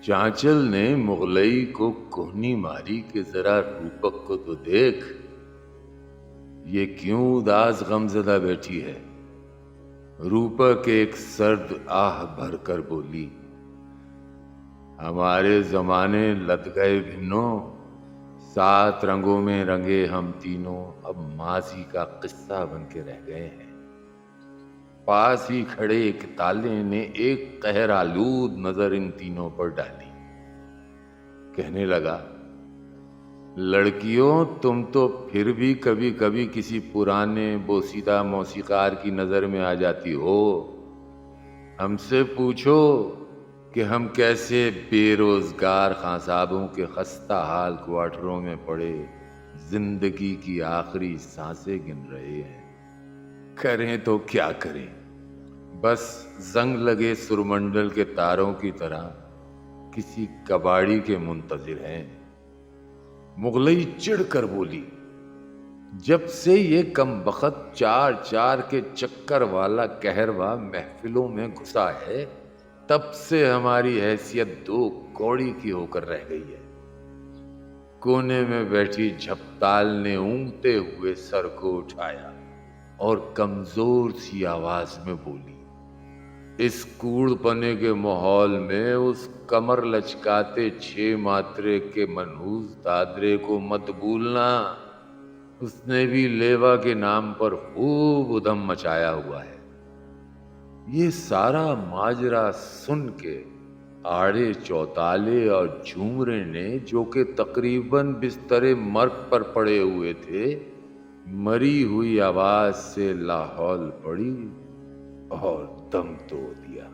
چانچل نے مغلئی کو کوہنی ماری کہ ذرا روپک کو تو دیکھ، یہ کیوں اداس غم زدہ بیٹھی ہے؟ روپک ایک سرد آہ بھر کر بولی، ہمارے زمانے لد گئے بھنوں، 7 رنگوں میں رنگے ہم تینوں اب ماضی کا قصہ بن کے رہ گئے ہیں۔ پاس ہی کھڑے ایک تالے نے ایک قہر آلود نظر ان تینوں پر ڈالی، کہنے لگا، لڑکیوں تم تو پھر بھی کبھی کبھی کسی پرانے بوسیدہ موسیقار کی نظر میں آ جاتی ہو۔ ہم سے پوچھو کہ ہم کیسے بے روزگار خاں صاحبوں کے خستہ حال کوارٹروں میں پڑے زندگی کی آخری سانسیں گن رہے ہیں۔ کریں تو کیا کریں، بس زنگ لگے سرمنڈل کے تاروں کی طرح کسی کباڑی کے منتظر ہیں۔ مغلئی چڑھ کر بولی، جب سے یہ کم بخت 4 کے چکر والا کہروا محفلوں میں گھسا ہے، تب سے ہماری حیثیت 2 کوڑی کی ہو کر رہ گئی ہے۔ کونے میں بیٹھی جھپتال نے اونگتے ہوئے سر کو اٹھایا اور کمزور سی آواز میں بولی، اس کوڑ پنے کے ماحول میں اس کمر لچکاتے 6 ماترے کے منحوس دادرے کو مت بھولنا، اس نے بھی لیوا کے نام پر خوب ادھم مچایا ہوا ہے۔ یہ سارا ماجرا سن کے آڑے چوتالے اور جھومرے نے، جو کہ تقریباً بستر مرگ پر پڑے ہوئے تھے، مری ہوئی آواز سے لاحول پڑی اور دم توڑ دیا۔